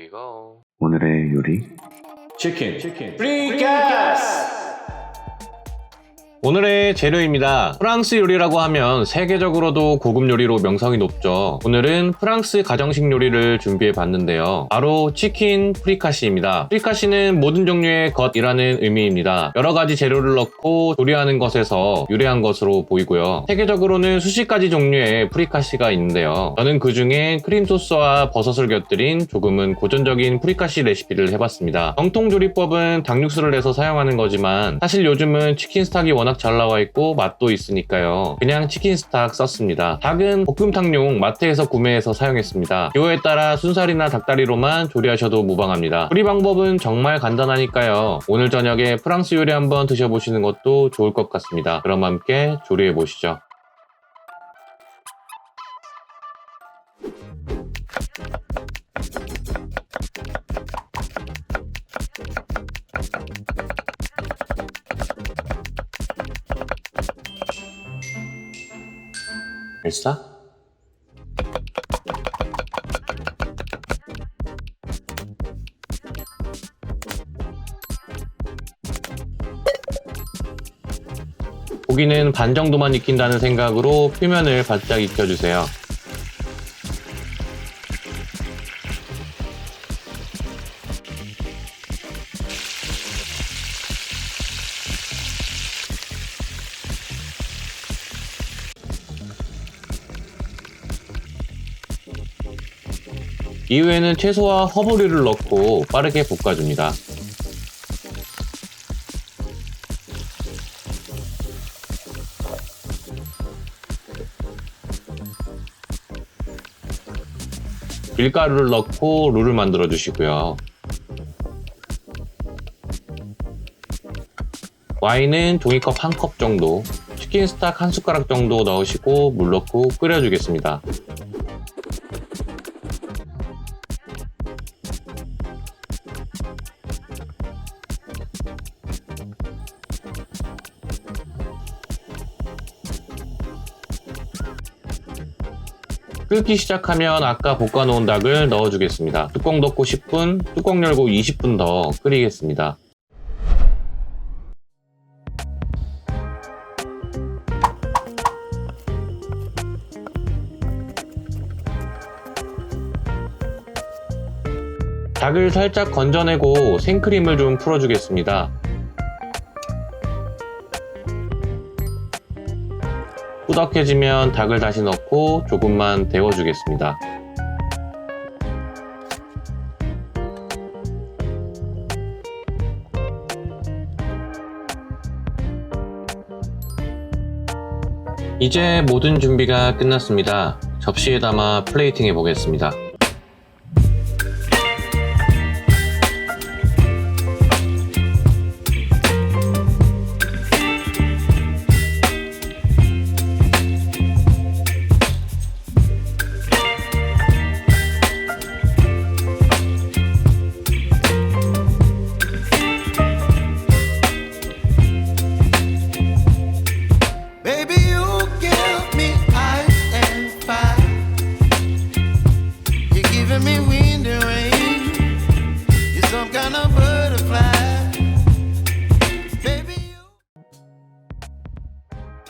we go. 오늘의 요리 치킨 프리카스! 오늘의 재료입니다. 프랑스 요리라고 하면 세계적으로도 고급 요리로 명성이 높죠. 오늘은 프랑스 가정식 요리를 준비해 봤는데요. 바로 치킨 프리카시입니다. 프리카시는 모든 종류의 것이라는 의미입니다. 여러 가지 재료를 넣고 조리하는 것에서 유래한 것으로 보이고요. 세계적으로는 수십 가지 종류의 프리카시가 있는데요. 저는 그 중에 크림 소스와 버섯을 곁들인 조금은 고전적인 프리카시 레시피를 해봤습니다. 정통 조리법은 닭육수를 내서 사용하는 거지만 사실 요즘은 치킨 스탁이 워낙 잘 나와 있고 맛도 있으니까요. 그냥 치킨 스탁 썼습니다. 닭은 볶음탕용 마트에서 구매해서 사용했습니다. 기호에 따라 순살이나 닭다리로만 조리하셔도 무방합니다. 조리 방법은 정말 간단하니까요. 오늘 저녁에 프랑스 요리 한번 드셔보시는 것도 좋을 것 같습니다. 그럼 함께 조리해 보시죠. 엘사? 고기는 반 정도만 익힌다는 생각으로 표면을 바짝 익혀주세요. 이후에는 채소와 허브류를 넣고 빠르게 볶아줍니다. 밀가루를 넣고 룰을 만들어 주시고요. 와인은 종이컵 1컵 정도, 치킨 스탁 1숟가락 정도 넣으시고 물 넣고 끓여주겠습니다. 끓기 시작하면 아까 볶아놓은 닭을 넣어주겠습니다. 뚜껑 덮고 10분, 뚜껑 열고 20분 더 끓이겠습니다. 닭을 살짝 건져내고 생크림을 좀 풀어주겠습니다. 꾸덕해지면 닭을 다시 넣고 조금만 데워주겠습니다. 이제 모든 준비가 끝났습니다. 접시에 담아 플레이팅 해보겠습니다.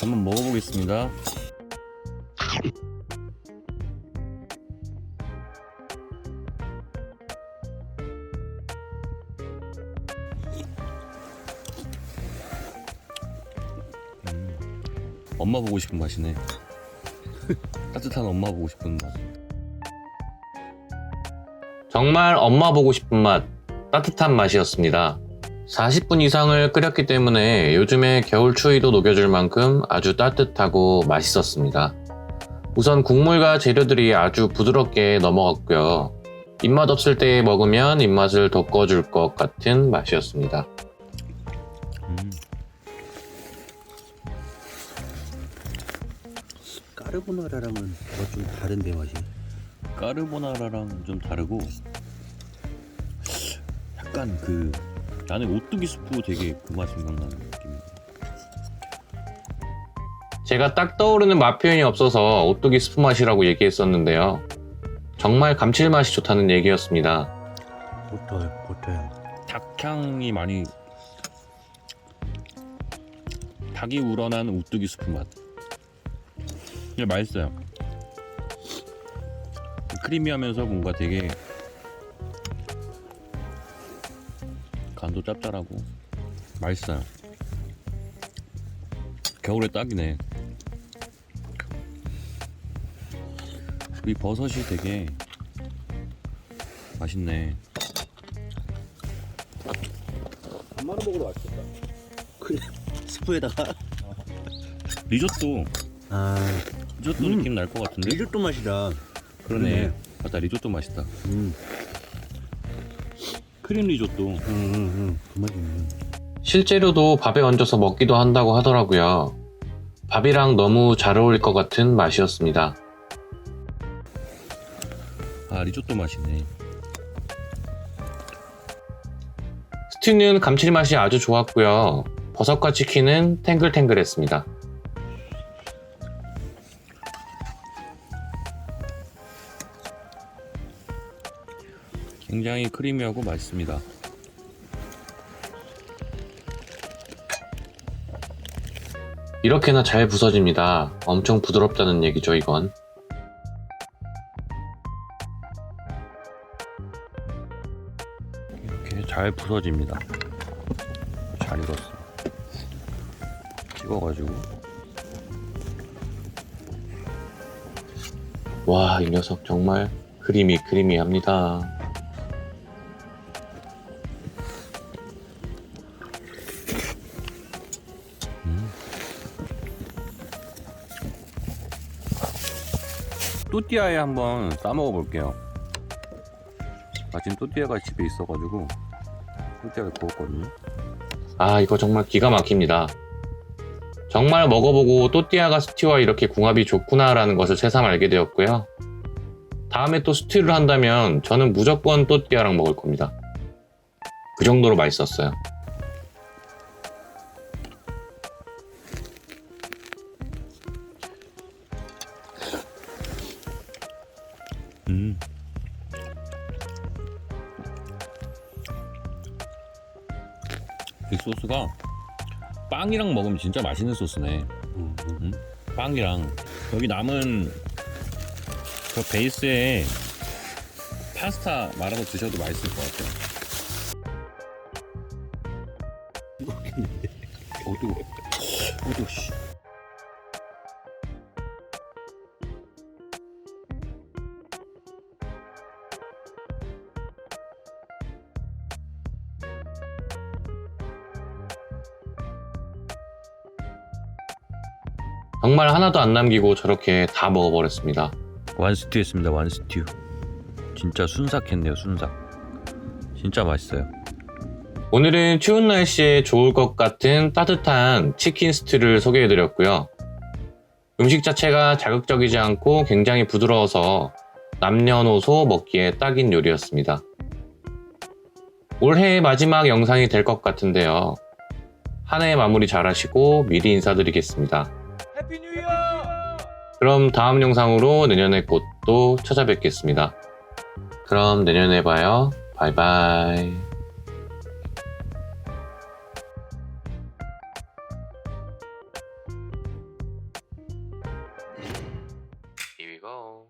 한번 먹어보겠습니다. 엄마 보고 싶은 맛이네. 따뜻한 엄마 보고 싶은 맛. 정말 엄마 보고 싶은 맛, 따뜻한 맛이었습니다. 40분 이상을 끓였기 때문에 요즘에 겨울 추위도 녹여줄 만큼 아주 따뜻하고 맛있었습니다. 우선 국물과 재료들이 아주 부드럽게 넘어갔고요. 입맛 없을 때 먹으면 입맛을 돋궈줄 것 같은 맛이었습니다. 까르보나라랑은 좀 다른데 맛이. 까르보나라랑 좀 다르고 약간 나는 오뚜기 수프 되게 그 맛이 생각나는 느낌이에요. 제가 딱 떠오르는 맛 표현이 없어서 오뚜기 스프 맛이라고 얘기했었는데요. 정말 감칠맛이 좋다는 얘기였습니다. 버터향. 닭향이 많이 닭이 우러난 오뚜기 스프 맛. 근데 맛있어요. 크리미하면서 뭔가 되게 간도 짭짤하고 맛있어요. 겨울에 딱이네. 이 버섯이 되게 맛있네. 밥 말아 먹으러 맛있겠다. 그냥 스프에다가. 리조또 아, 느낌 날 것 같은데? 리조또 맛이다. 그러네. 맞다, 리조또 맛있다. 크림 리조또. 그 맛이네. 실제로도 밥에 얹어서 먹기도 한다고 하더라고요. 밥이랑 너무 잘 어울릴 것 같은 맛이었습니다. 아, 리조또 맛이네. 스튜는 감칠맛이 아주 좋았고요. 버섯과 치킨은 탱글탱글했습니다. 굉장히 크리미하고 맛있습니다. 이렇게나 잘 부서집니다. 엄청 부드럽다는 얘기죠, 이건. 이렇게 잘 부서집니다. 잘 익었어. 찍어가지고. 와, 이 녀석 정말 크리미합니다. 또띠아에 한번 싸먹어 볼게요. 마침 또띠아가 집에 있어가지고 또띠아를 구웠거든요. 아, 이거 정말 기가 막힙니다. 정말 먹어보고 또띠아가 스튜와 이렇게 궁합이 좋구나라는 것을 새삼 알게 되었고요. 다음에 또 스튜를 한다면 저는 무조건 또띠아랑 먹을 겁니다. 그 정도로 맛있었어요. 이 소스가 빵이랑 먹으면 진짜 맛있는 소스네. 빵이랑 여기 남은 저 베이스에 파스타 말아서 드셔도 맛있을 것 같아요. 뜨거워. 뜨거워, 씨. 정말 하나도 안 남기고 저렇게 다 먹어버렸습니다. 완스튜 했습니다. 완스튜. 진짜 순삭했네요. 순삭. 진짜 맛있어요. 오늘은 추운 날씨에 좋을 것 같은 따뜻한 치킨 스튜를 소개해드렸고요. 음식 자체가 자극적이지 않고 굉장히 부드러워서 남녀노소 먹기에 딱인 요리였습니다. 올해의 마지막 영상이 될 것 같은데요. 한 해 마무리 잘 하시고 미리 인사드리겠습니다. 해피 뉴 이어! 그럼 다음 영상으로 내년에 곧 또 찾아뵙겠습니다. 그럼 내년에 봐요. 바이바이. Here we go.